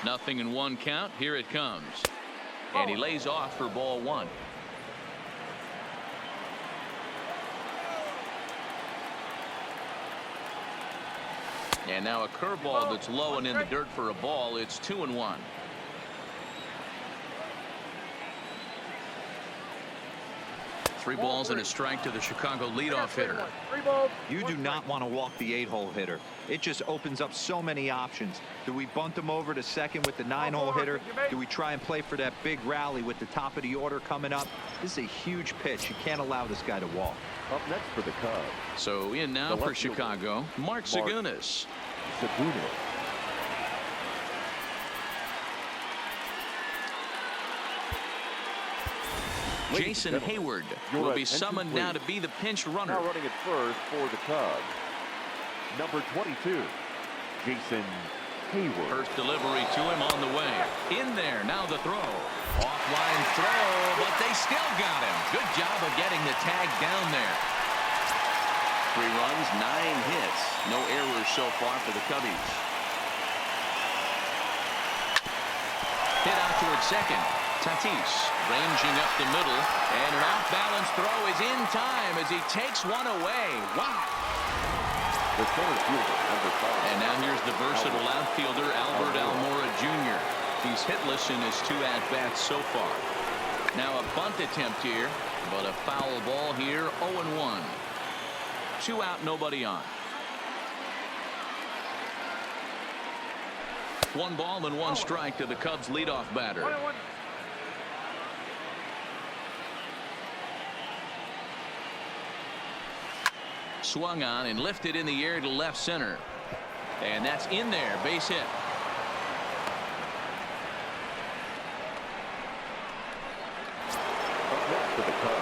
0-1 count. Here it comes. And he lays off for ball one. And now a curveball that's low and in the dirt for a ball. It's 2-1. Three balls and a strike to the Chicago leadoff hitter. You do not want to walk the 8-hole hitter. It just opens up so many options. Do we bunt him over to second with the 9-hole hitter? Do we try and play for that big rally with the top of the order coming up? This is a huge pitch. You can't allow this guy to walk. Up next for the Cubs. So in now for Chicago, Mark Zagunis. Jason Hayward will be summoned now to be the pinch runner. Now running at first for the Cubs, number 22, Jason Hayward. First delivery to him on the way. In there, now the throw. Offline throw, but they still got him. Good job of getting the tag down there. 3 runs, 9 hits. No errors so far for the Cubbies. Hit out towards second. Tatis ranging up the middle, and an off-balance throw is in time as he takes one away. Wow. The center fielder, number 5. And now here's the versatile outfielder, Albert Almora Jr. He's hitless in his 2 at-bats so far. Now a bunt attempt here, but a foul ball here, 0-1. 2 out, nobody on. 1 ball and 1 strike to the Cubs leadoff batter. Swung on and lifted in the air to left center. And that's in there. Base hit.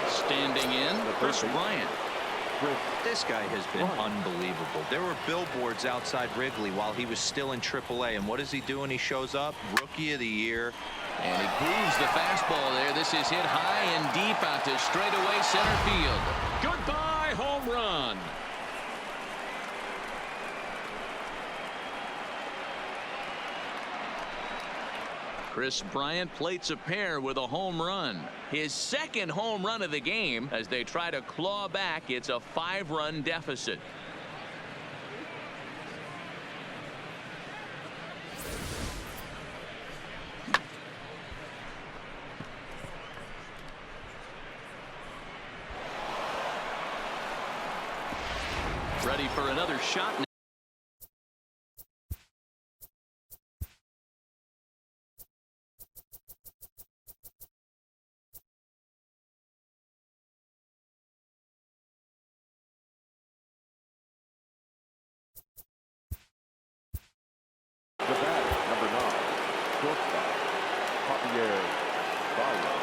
Standing in, Chris Bryant. This guy has been unbelievable. There were billboards outside Wrigley while he was still in AAA. And what is he doing? He shows up. Rookie of the year. And he grooves the fastball there. This is hit high and deep out to straightaway center field. Goodbye, home run. Chris Bryant plates a pair with a home run. His second home run of the game as they try to claw back. It's a 5-run deficit. Ready for another shot. The batter, number 9, shortstop, Javier Bryant.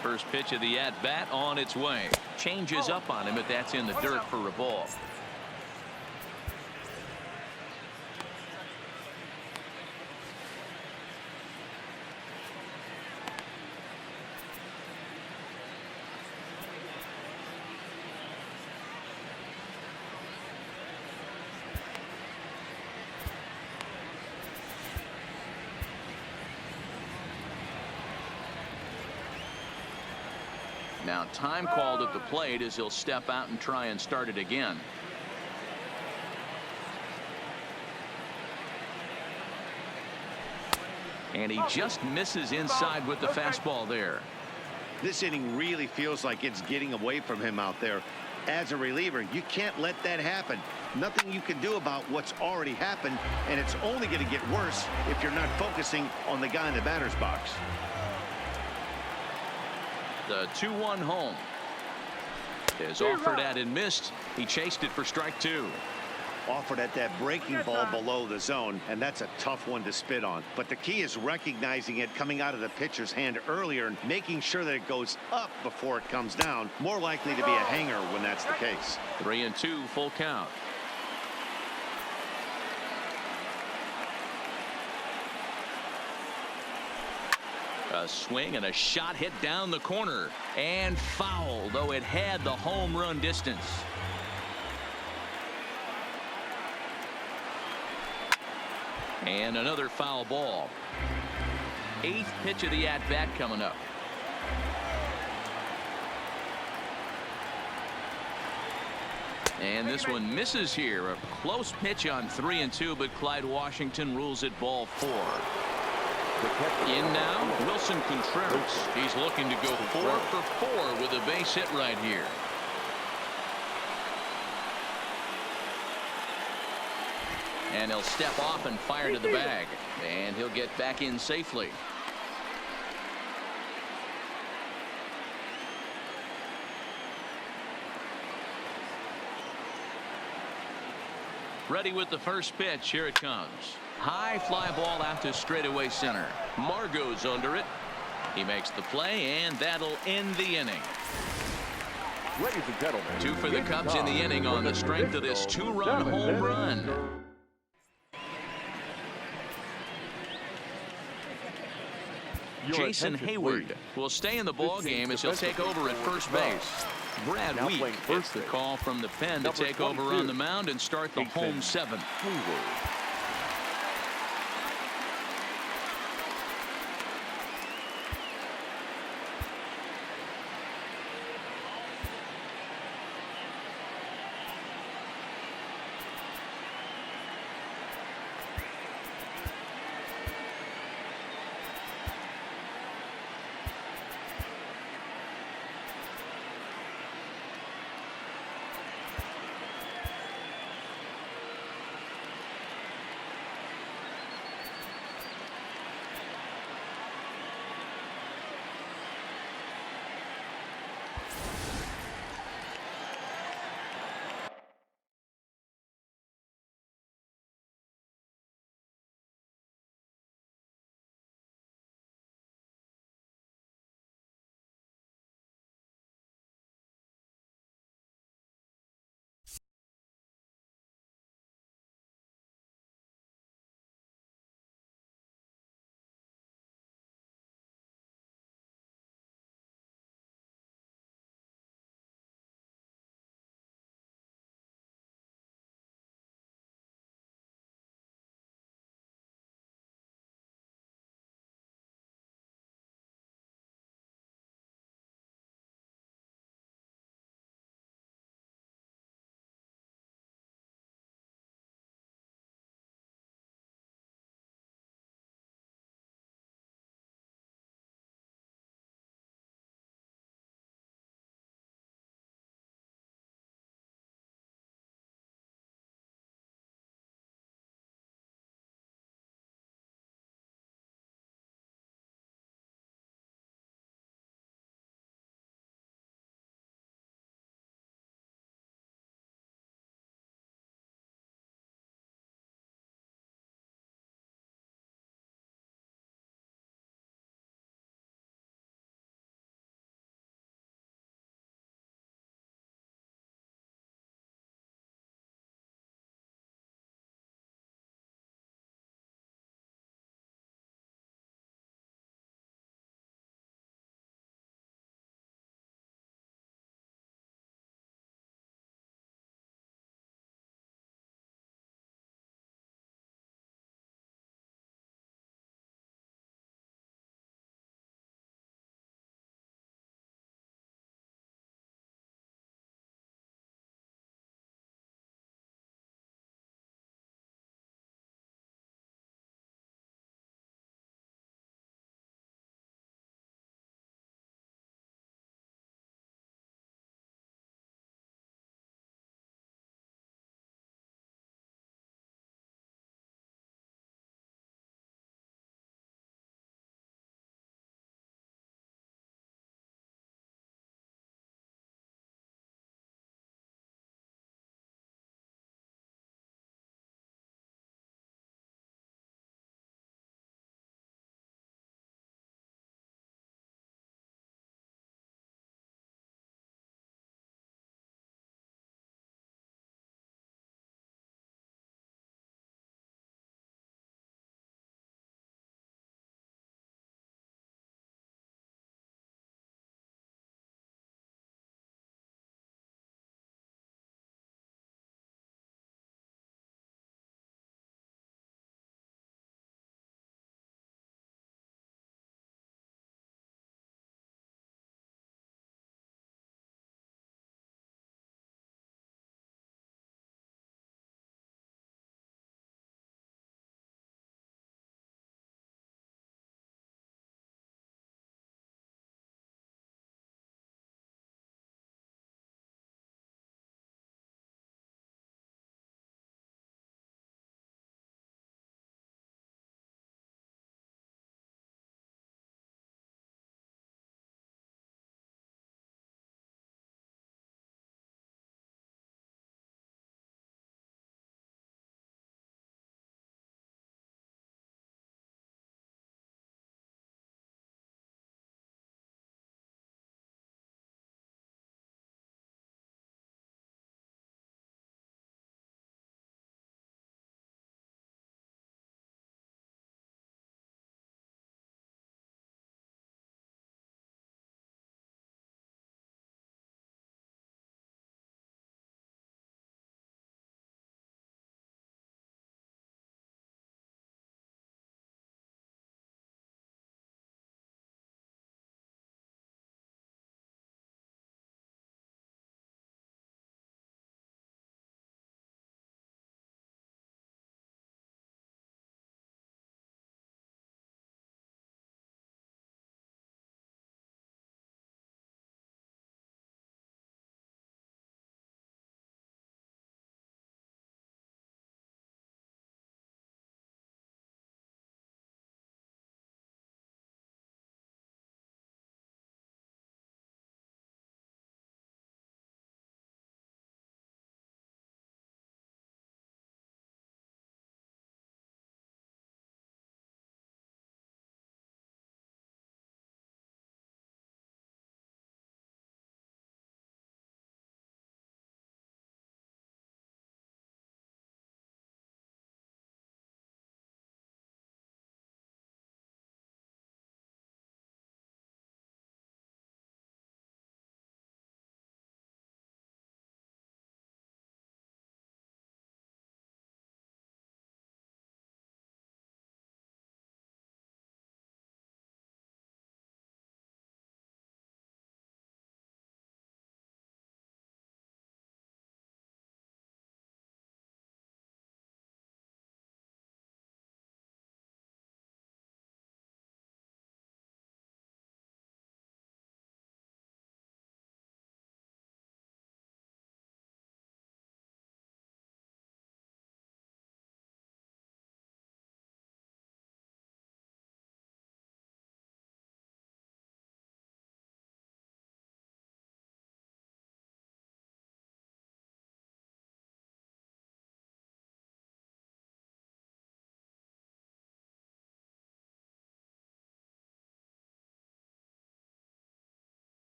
First pitch of the at-bat on its way. Changes up on him, but that's in the dirt for a ball. Now time called at the plate as he'll step out and try and start it again. And he just misses inside with the fastball there. This inning really feels like it's getting away from him out there. As a reliever, you can't let that happen. Nothing you can do about what's already happened, and it's only going to get worse if you're not focusing on the guy in the batter's box. The 2-1 home is offered at and missed. He chased it for strike 2. offered at that breaking ball below the zone, and that's a tough one to spit on. But the key is recognizing it coming out of the pitcher's hand earlier and making sure that it goes up before it comes down. More likely to be a hanger when that's the case. 3-2, full count. A swing and a shot hit down the corner and foul, though it had the home run distance. And another foul ball. 8th pitch of the at-bat coming up. And this one misses here. A close pitch on 3-2, but Clyde Washington rules it ball 4. In now, Wilson Contreras. He's looking to go 4 for 4 with a base hit right here. And he'll step off and fire to the bag. And he'll get back in safely. Ready with the first pitch. Here it comes. High fly ball out to straightaway center. Margot's under it. He makes the play, and that'll end the inning. Ladies and gentlemen, 2 for the Cubs in the inning on the strength of this 2-run home run. Jason Hayward will stay in the ball game as he'll take over at first base. Brad Week gets the call from the pen to take over on the mound and start the home 7th.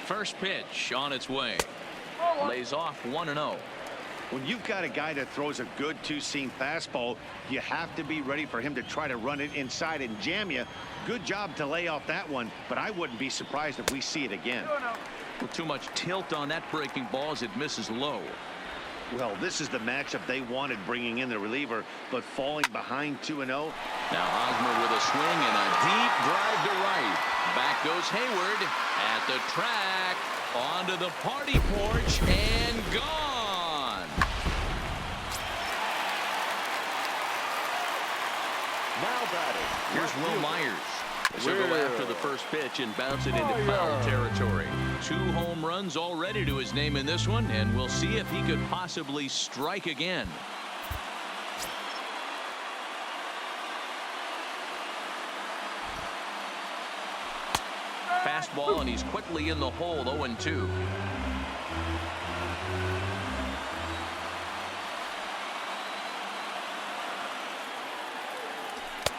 First pitch on its way. Lays off 1-0. When you've got a guy that throws a good two-seam fastball, you have to be ready for him to try to run it inside and jam you. Good job to lay off that one, but I wouldn't be surprised if we see it again. With too much tilt on that breaking ball as it misses low. Well, this is the matchup they wanted, bringing in the reliever, but falling behind 2-0. Now Hosmer with a swing and a deep drive to right. Back goes Hayward at the track, onto the party porch, and gone. Now batting. Here's Will Myers. He'll go after the first pitch and bounce it into foul territory. 2 home runs already to his name in this one, and we'll see if he could possibly strike again. Fastball, and he's quickly in the hole. 0-2.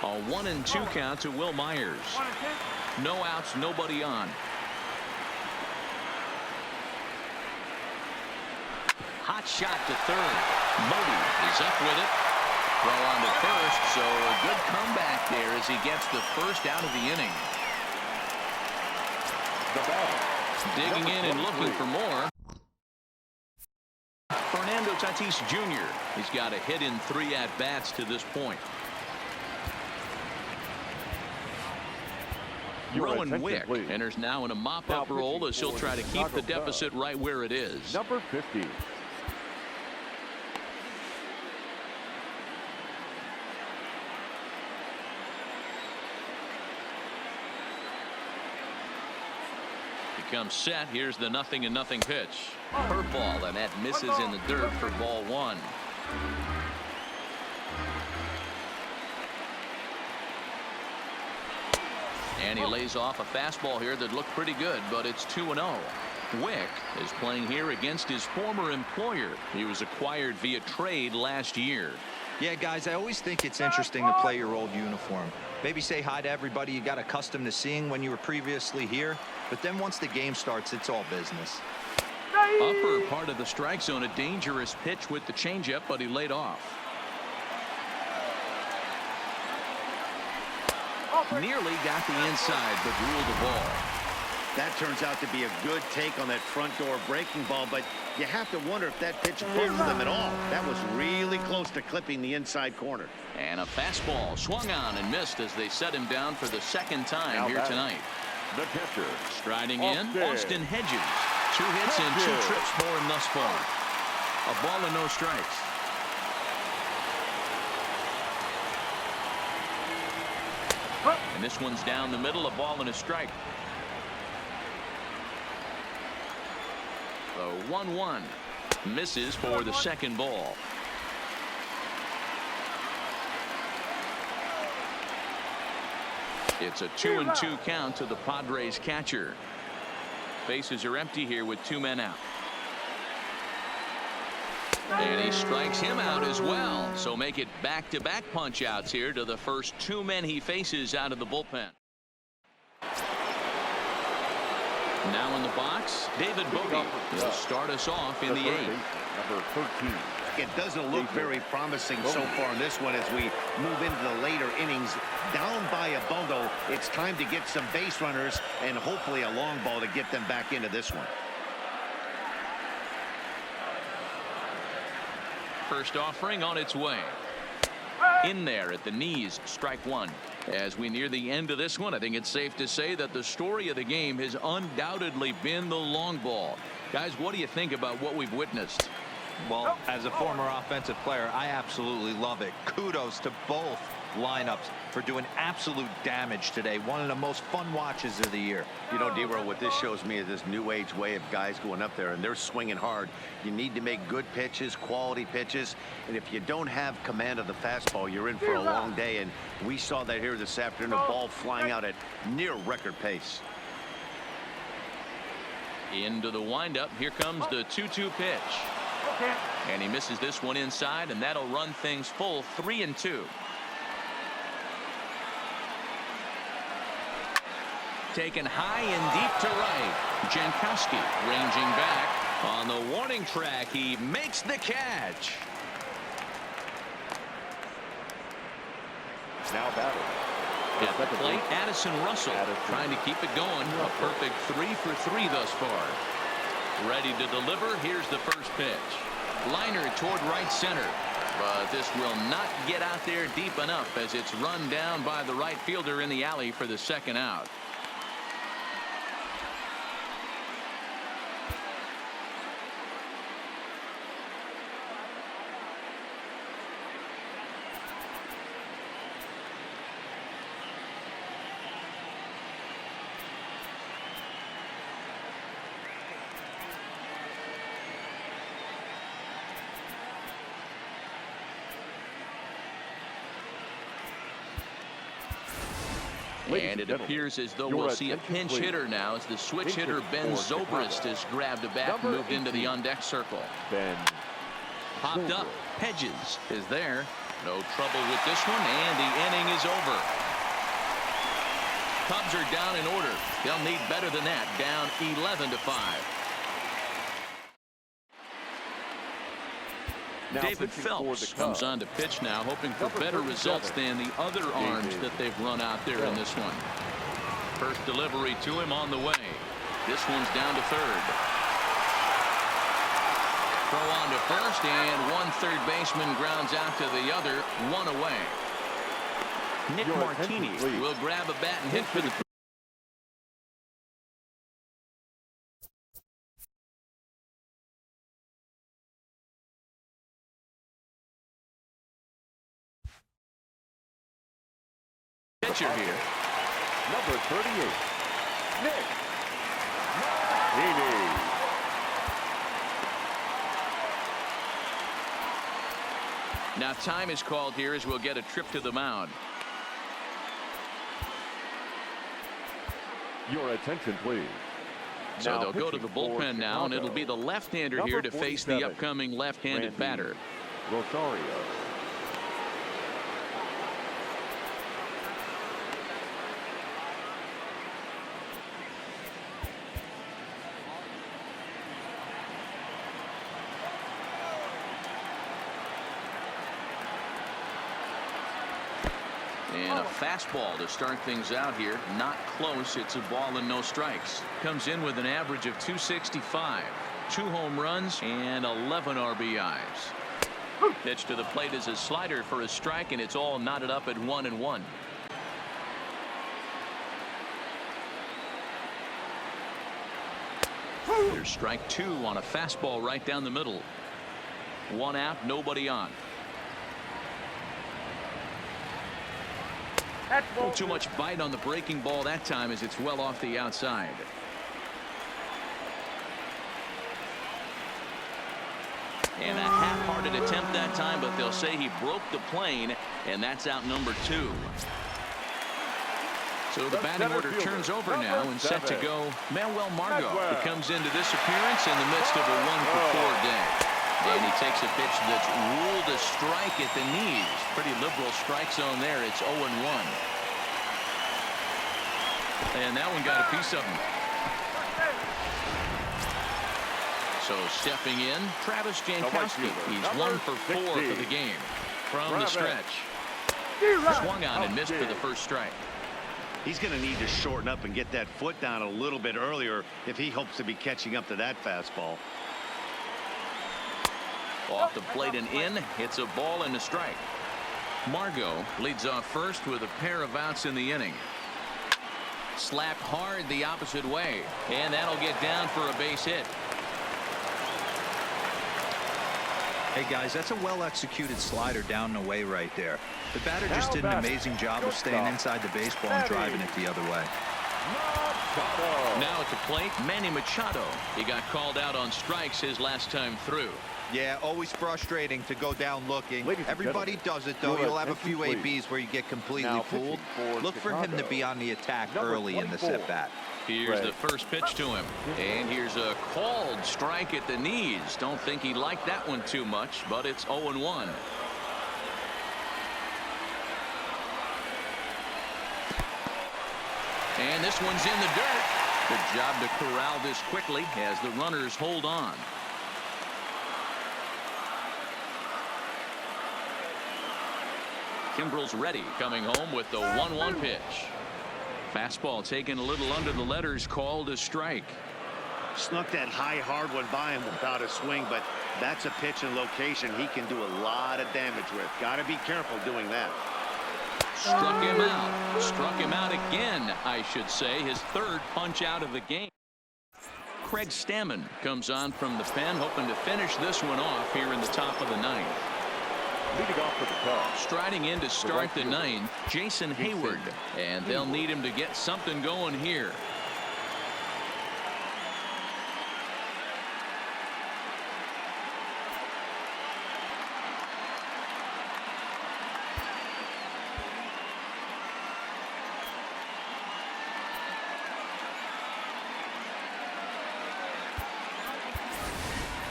A 1-2 count to Will Myers. No outs, nobody on. Hot shot to third. Moby is up with it. Throw on to first, so a good comeback there as he gets the first out of the inning. Digging in and looking for more. Fernando Tatis Jr. He's got a hit in 3 at-bats to this point. Rowan Wick enters now in a mop-up role as he'll try to keep the deficit right where it is. Number 50. Comes set. Here's the 0-0 pitch. Curveball, and that misses in the dirt for ball 1. And he lays off a fastball here that looked pretty good, but it's 2-0. Wick is playing here against his former employer. He was acquired via trade last year. Yeah, guys, I always think it's interesting to play your old uniform. Maybe say hi to everybody you got accustomed to seeing when you were previously here. But then once the game starts, it's all business. Upper part of the strike zone, a dangerous pitch with the changeup, but he laid off. Nearly got the inside, but ruled the ball. That turns out to be a good take on that front door breaking ball, but you have to wonder if that pitch bugs them at all. That was really close to clipping the inside corner. And a fastball swung on and missed as they set him down for the second time here tonight. The catcher. Striding in, Austin Hedges. 2 hits and 2 trips for him thus far. A ball and no strikes. And this one's down the middle, a ball and a strike. The 1-1 misses for the second ball. It's a 2-2 count to the Padres catcher. Bases are empty here with 2 men out. And he strikes him out as well. So make it back-to-back punch-outs here to the first 2 men he faces out of the bullpen. Now in the box, David Bogie will start us off in the 8th. Number 13. It doesn't look very promising so far in this one as we move into the later innings. Down by a bundle, it's time to get some base runners and hopefully a long ball to get them back into this one. First offering on its way. In there at the knees, strike 1. As we near the end of this one, I think it's safe to say that the story of the game has undoubtedly been the long ball. Guys, what do you think about what we've witnessed? Well, as a former offensive player, I absolutely love it. Kudos to both lineups for doing absolute damage today. One of the most fun watches of the year. You know, D-Roll, what this shows me is this new age way of guys going up there and they're swinging hard. You need to make good pitches, quality pitches, and if you don't have command of the fastball, you're in for a long day, and we saw that here this afternoon, a ball flying out at near record pace. Into the windup, here comes the 2-2 pitch. And he misses this one inside, and that'll run things full 3-2. taken high and deep to right. Jankowski ranging back. On the warning track, he makes the catch. Now batting. At the plate, Addison Russell trying to keep it going. A perfect 3 for 3 thus far. Ready to deliver. Here's the first pitch. Liner toward right center. But this will not get out there deep enough as it's run down by the right fielder in the alley for the second out. And it appears as though we'll see a pinch hitter now as the switch hitter Ben Zobrist has grabbed a bat and moved into the on-deck circle. Popped up. Hedges is there. No trouble with this one, and the inning is over. Cubs are down in order. They'll need better than that. Down 11-5. David Phelps comes on to pitch now, hoping for better results than the other arms that they've run out there in this one. First delivery to him on the way. This one's down to third. Throw on to first, and one third baseman grounds out to the other, one away. Nick Martini will grab a bat and hit for the pitcher here. Number 38, Nick Martini. Now time is called here as we'll get a trip to the mound. Your attention, please. So they'll go to the bullpen now, and it'll be the left-hander here to face the upcoming left-handed batter. Rosario. And a fastball to start things out here. Not close. It's a ball and no strikes. Comes in with an average of 265. 2 home runs and 11 RBIs. Pitch to the plate is a slider for a strike, and it's all knotted up at 1-1. There's strike 2 on a fastball right down the middle. 1 out, nobody on. Too much bite on the breaking ball that time as it's well off the outside. And a half-hearted attempt that time, but they'll say he broke the plane, and that's out number 2. So the batting order turns over now and set to go Manuel Margot. He comes into this appearance in the midst of a 1-for-4 day. And he takes a pitch that's ruled a strike at the knees. Pretty liberal strike zone there. It's 0-1. And that one got a piece of him. So stepping in, Travis Jankowski. He's 1 for 4 for the game. From the stretch. Swung on and missed for the first strike. He's going to need to shorten up and get that foot down a little bit earlier if he hopes to be catching up to that fastball. Off the plate and in. It's a ball and a strike. Margot leads off first with a pair of outs in the inning. Slapped hard the opposite way, and that'll get down for a base hit. Hey guys, that's a well-executed slider down and away right there. The batter just did an amazing job of staying inside the baseball and driving it the other way. Now at the plate, Manny Machado. He got called out on strikes his last time through. Yeah, always frustrating to go down looking. Everybody does it, though. You'll have a few ABs where you get completely fooled. Look for him to be on the attack early in this at-bat. Here's the first pitch to him. And here's a called strike at the knees. Don't think he liked that one too much, but it's 0-1. And this one's in the dirt. Good job to corral this quickly as the runners hold on. Kimbrel's ready, coming home with the 1-1 pitch. Fastball taken a little under the letters, called a strike. Snuck that high hard one by him without a swing, but that's a pitch and location he can do a lot of damage with. Got to be careful doing that. Struck him out. Struck him out again, I should say. His third punch out of the game. Craig Stammen comes on from the pen, hoping to finish this one off here in the top of the ninth. Leading off for the Cubs. Striding in to start the ninth, Jason Hayward. And they'll need him to get something going here.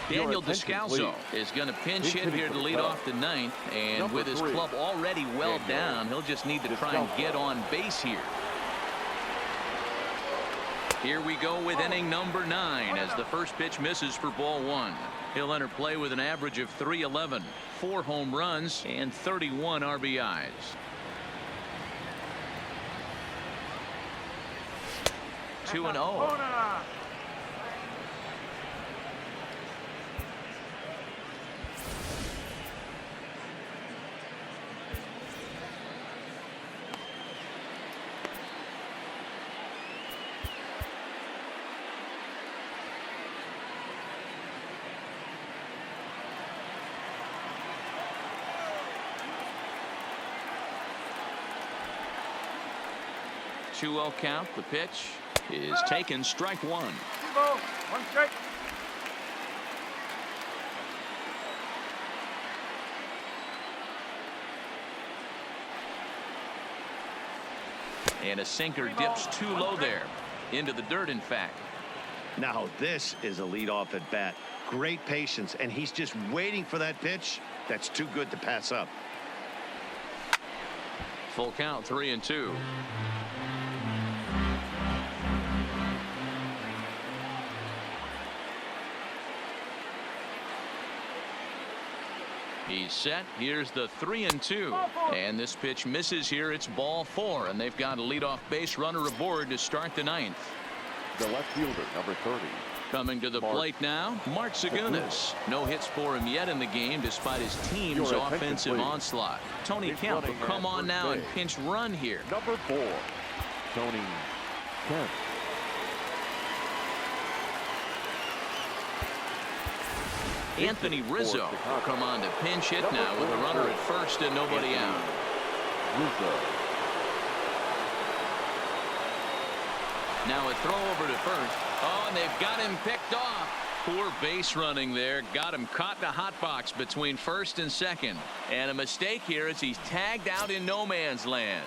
Daniel Descalso is going to pinch hit here to lead off the ninth, and with his club already well down, he'll just need to try and get on base here. Here we go with inning number 9 as the first pitch misses for ball 1. He'll enter play with an average of .311, 4 home runs, and 31 RBIs. Two and 0. Two-0 count. The pitch is taken. Strike 1. 1 strike. And a sinker dips too low there. Into the dirt, in fact. Now this is a leadoff at bat. Great patience, and he's just waiting for that pitch. That's too good to pass up. Full count, 3-2. He's set. Here's the 3-2. And this pitch misses here. It's ball 4. And they've got a leadoff base runner aboard to start the ninth. The left fielder, number 30. Coming to the plate now, Mark Zagunis. No hits for him yet in the game despite his team's offensive onslaught. Tony Kemp will come on now and pinch run here. Number 4, Tony Kemp. Anthony Rizzo will come on to pinch hit now with a runner at first and nobody out. Rizzo. Now a throw over to first. Oh, and they've got him picked off. Poor base running there. Got him caught in a hot box between first and second. And a mistake here as he's tagged out in no man's land.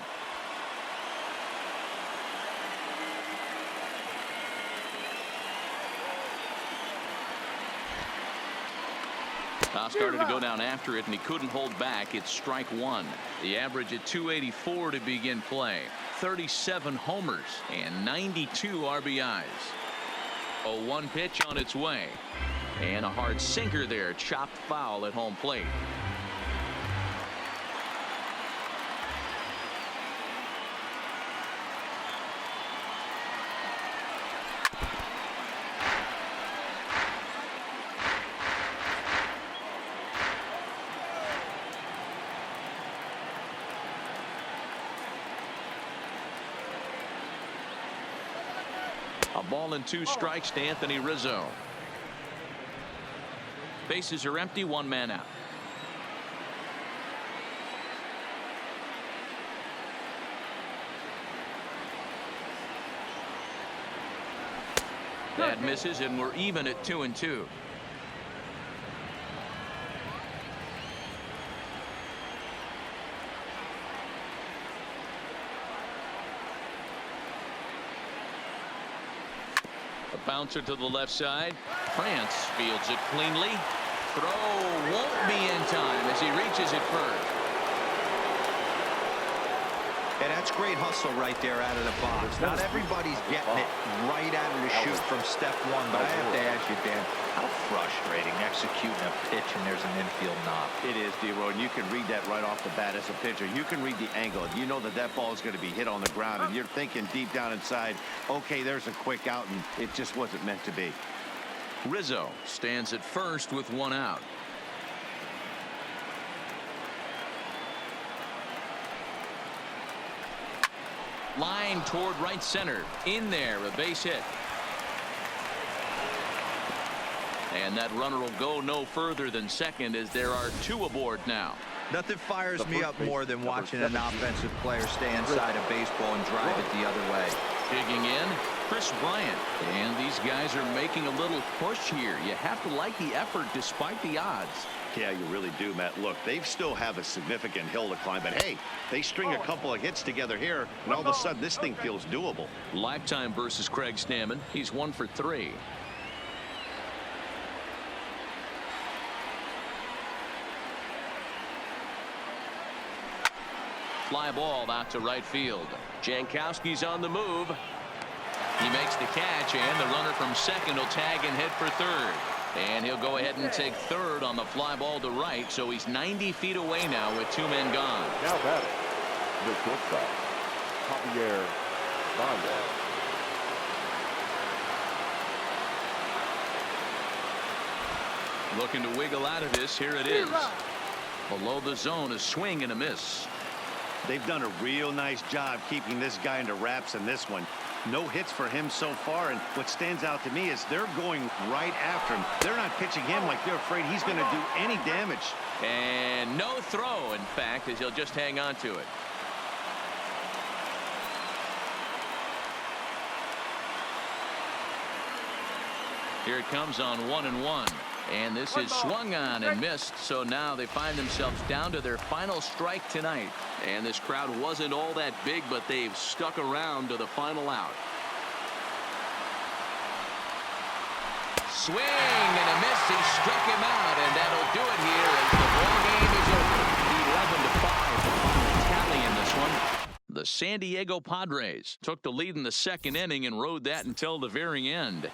Started to go down after it, and he couldn't hold back. It's strike 1. The average at .284 to begin play. 37 homers and 92 RBIs. A 1 pitch on its way. And a hard sinker there. Chopped foul at home plate. A ball and 2 strikes to Anthony Rizzo. Bases are empty, 1 man out. That misses, and we're even at 2-2. Bouncer to the left side. France fields it cleanly. Throw won't be in time as he reaches it first. And that's great hustle right there out of the box. Not everybody's getting it right out of the chute from step one, but I have to ask you, Dan, how frustrating executing a pitch and there's an infield knock. It is, D-Roy, and you can read that right off the bat as a pitcher. You can read the angle. You know that that ball is going to be hit on the ground, and you're thinking deep down inside, okay, there's a quick out, and it just wasn't meant to be. Rizzo stands at first with one out. Line toward right center. In there, a base hit. And that runner will go no further than second as there are two aboard now. Nothing fires me up more than watching an offensive player stay inside a baseball and drive it the other way. Digging in, Bryant. And these guys are making a little push here. You have to like the effort despite the odds. Yeah, you really do, Matt. Look, they still have a significant hill to climb, but hey, they string a couple of hits together here, and all of a sudden this thing feels doable. Lifetime versus Craig Stammen. He's 1 for 3. Fly ball out to right field. Jankowski's on the move. He makes the catch, and the runner from second will tag and head for third. And he'll go ahead and take third on the fly ball to right, so he's 90 feet away now with 2 men gone. Now batting, the shortstop, Javier Bryant. Looking to wiggle out of this. Here it is. Below the zone, a swing and a miss. They've done a real nice job keeping this guy into wraps in this one. No hits for him so far, and what stands out to me is they're going right after him. They're not pitching him like they're afraid he's going to do any damage. And no throw, in fact, as he'll just hang on to it. Here it comes on 1-1. And this is swung on and missed, so now they find themselves down to their final strike tonight. And this crowd wasn't all that big, but they've stuck around to the final out. Swing and a miss. He struck him out, and that'll do it here as the ball game is over. 11-5 the final tally in this one. The San Diego Padres took the lead in the second inning and rode that until the very end.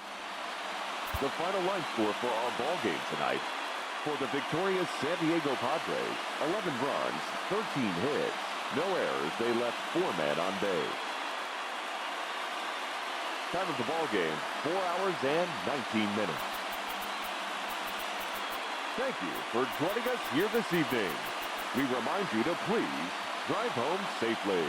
The final line score for our ball game tonight. For the victorious San Diego Padres, 11 runs, 13 hits, no errors. They left 4 men on base. Time of the ball game, 4 hours and 19 minutes. Thank you for joining us here this evening. We remind you to please drive home safely.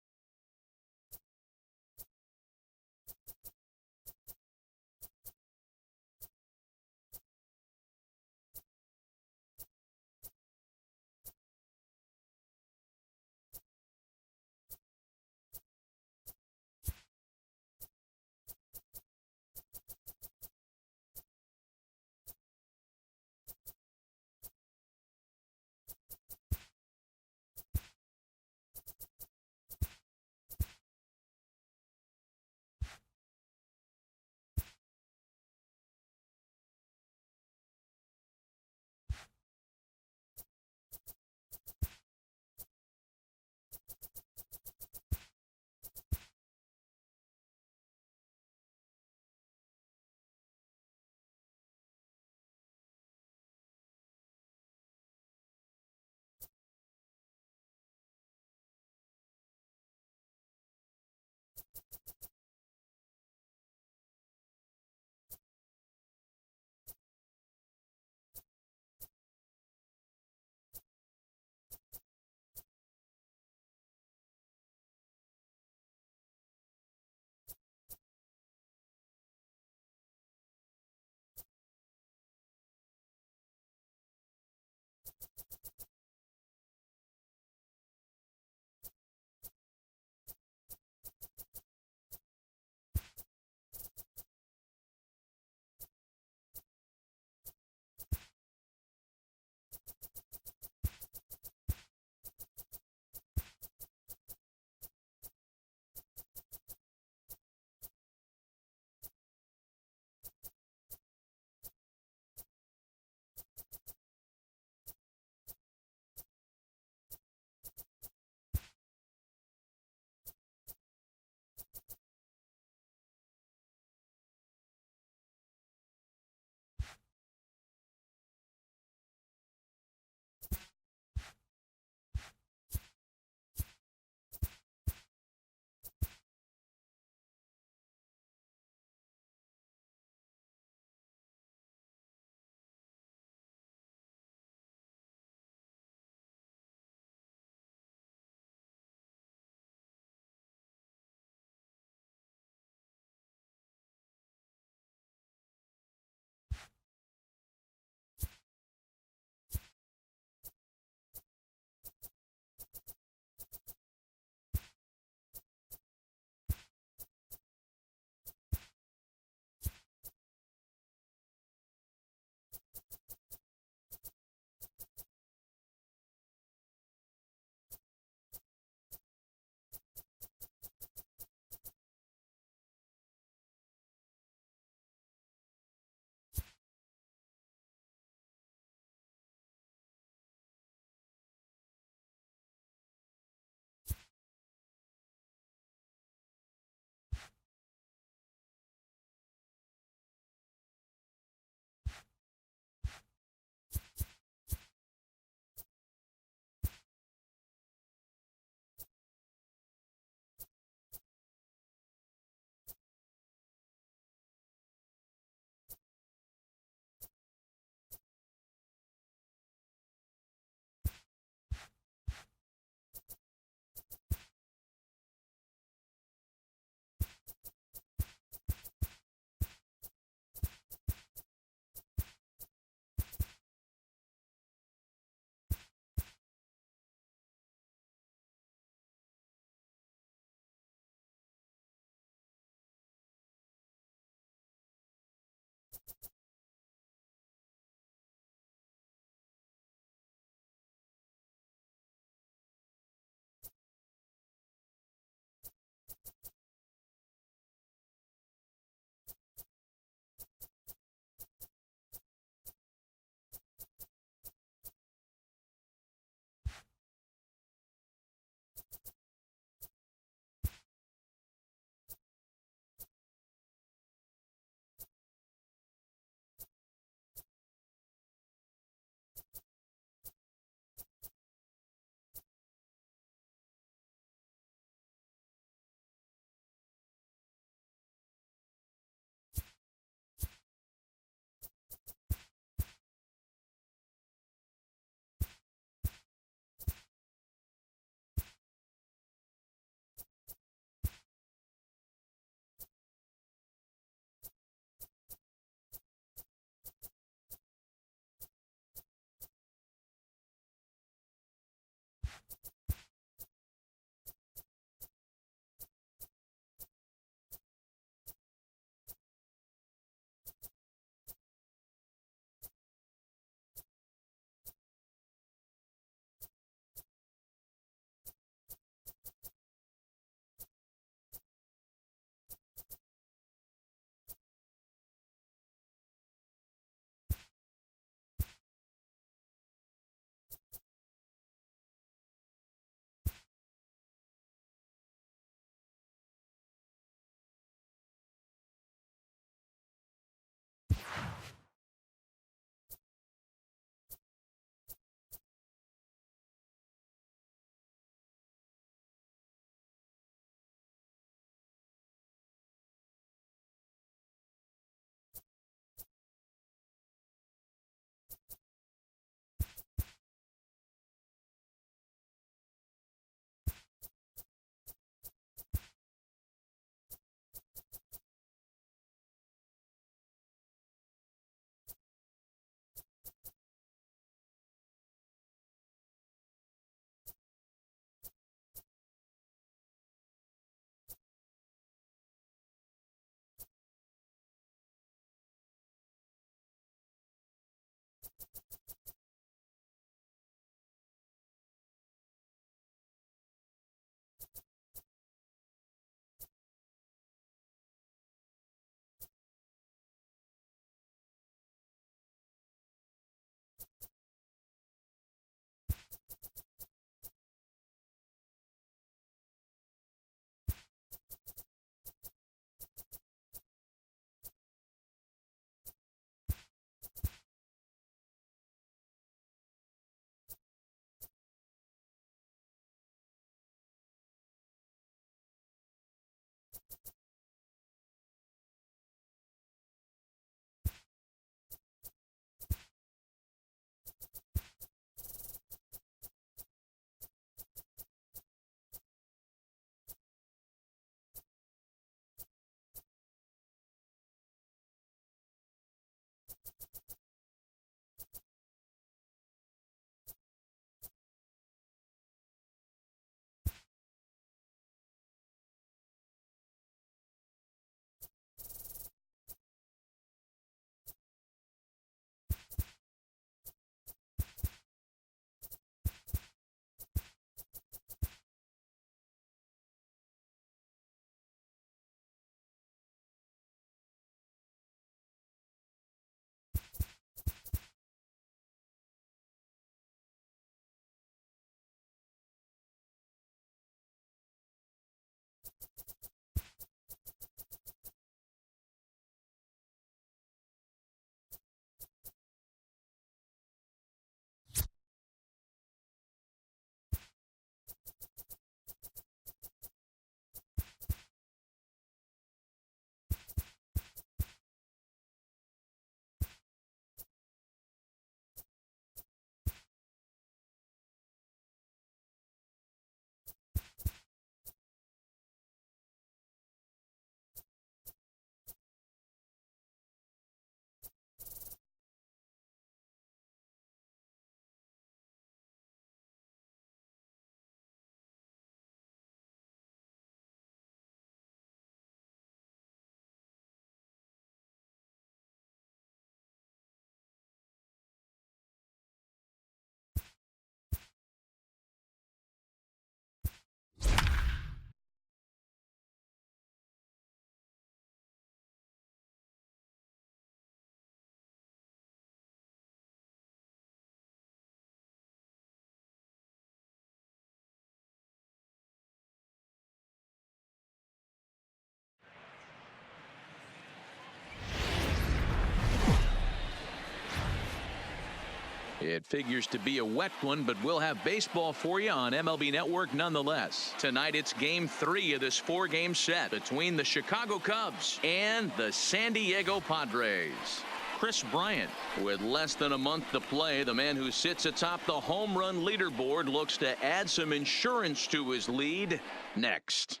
It figures to be a wet one, but we'll have baseball for you on MLB Network nonetheless. Tonight it's game 3 of this 4-game set between the Chicago Cubs and the San Diego Padres. Kris Bryant, with less than a month to play, the man who sits atop the home run leaderboard, looks to add some insurance to his lead next.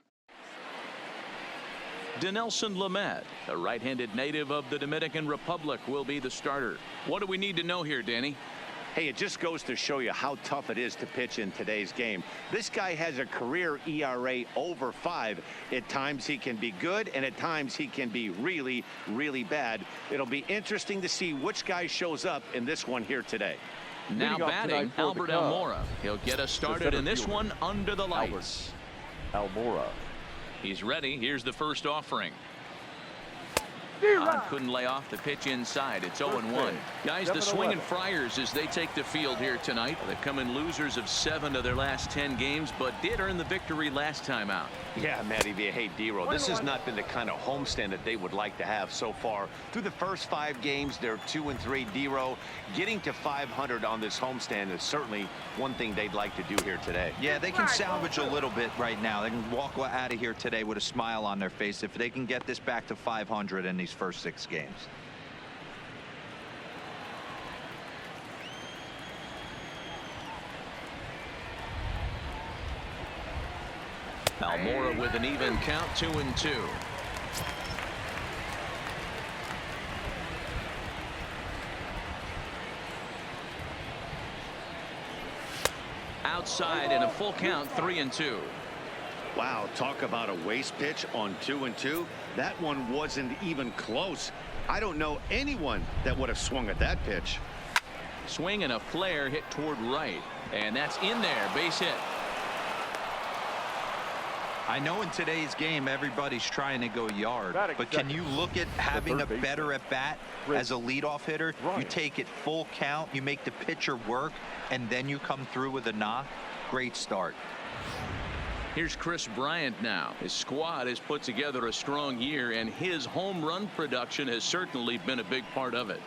Dinelson Lamet, a right-handed native of the Dominican Republic, will be the starter. What do we need to know here, Danny? Hey, it just goes to show you how tough it is to pitch in today's game. This guy has a career ERA over 5. At times he can be good, and at times he can be really, really bad. It'll be interesting to see which guy shows up in this one here today. Now batting, Albert Almora. He'll get us started in this one under the lights. Almora. He's ready. Here's the first offering. Couldn't lay off the pitch inside. It's 0-1. Guys, the swinging Friars as they take the field here tonight. They've come in losers of 7 of their last 10 games, but did earn the victory last time out. Yeah, Matty V. Hey, D-Row, this has not been the kind of homestand that they would like to have so far. Through the first 5 games, they're 2-3. D-Row, getting to 500 on this homestand is certainly one thing they'd like to do here today. Yeah, they can salvage a little bit right now. They can walk out of here today with a smile on their face if they can get this back to 500 in these first 6 games. Almora with an even count, 2-2. Outside in a full count, 3-2. Wow, talk about a waste pitch on 2-2. That one wasn't even close. I don't know anyone that would have swung at that pitch. Swing and a flare hit toward right, and that's in there. Base hit. I know in today's game everybody's trying to go yard, but can you look at having a better at bat as a leadoff hitter? You take it full count, you make the pitcher work, and then you come through with a knock. Great start. Here's Kris Bryant now. His squad has put together a strong year, and his home run production has certainly been a big part of it.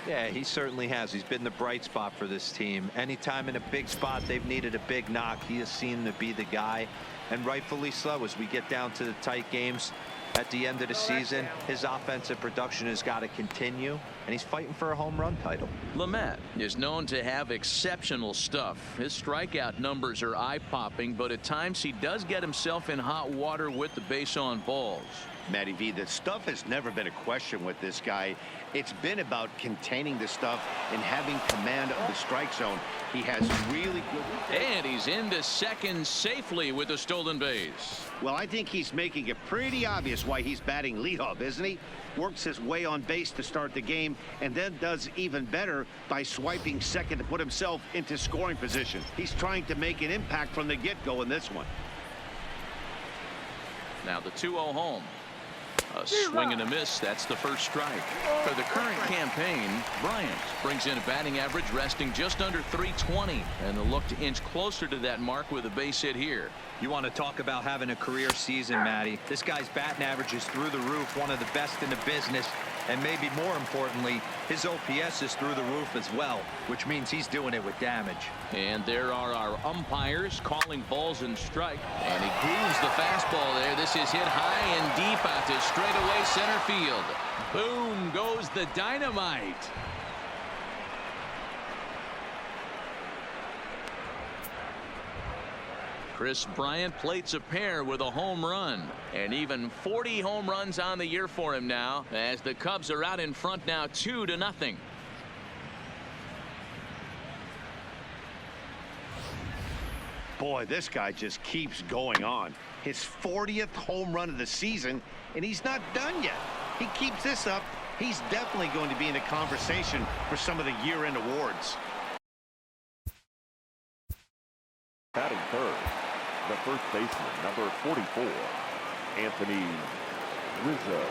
Yeah, he certainly has. He's been the bright spot for this team. Anytime in a big spot they've needed a big knock, he has seemed to be the guy, and rightfully so. As we get down to the tight games at the end of the season, his offensive production has got to continue, and he's fighting for a home run title. Lamet is known to have exceptional stuff. His strikeout numbers are eye-popping, but at times he does get himself in hot water with the base on balls. Matty V, the stuff has never been a question with this guy. It's been about containing the stuff and having command of the strike zone. He has really good. And he's into second safely with a stolen base. Well, I think he's making it pretty obvious why he's batting leadoff, isn't he? Works his way on base to start the game, and then does even better by swiping second to put himself into scoring position. He's trying to make an impact from the get-go in this one. Now the 2-0 home. A swing and a miss. That's the first strike. For the current campaign, Bryant brings in a batting average resting just under 320, and they'll look to inch closer to that mark with a base hit here. You want to talk about having a career season, Matty. This guy's batting average is through the roof, one of the best in the business, and maybe more importantly, his OPS is through the roof as well, which means he's doing it with damage. And there are our umpires calling balls and strike, and he grooves the fastball there. This is hit high and deep out to straightaway center field. Boom goes the dynamite. Kris Bryant plates a pair with a home run, and even 40 home runs on the year for him now, as the Cubs are out in front now 2-0. Boy, this guy just keeps going on. His 40th home run of the season, and he's not done yet. He keeps this up, he's definitely going to be in the conversation for some of the year-end awards. Batting third, the first baseman, number 44, Anthony Rizzo.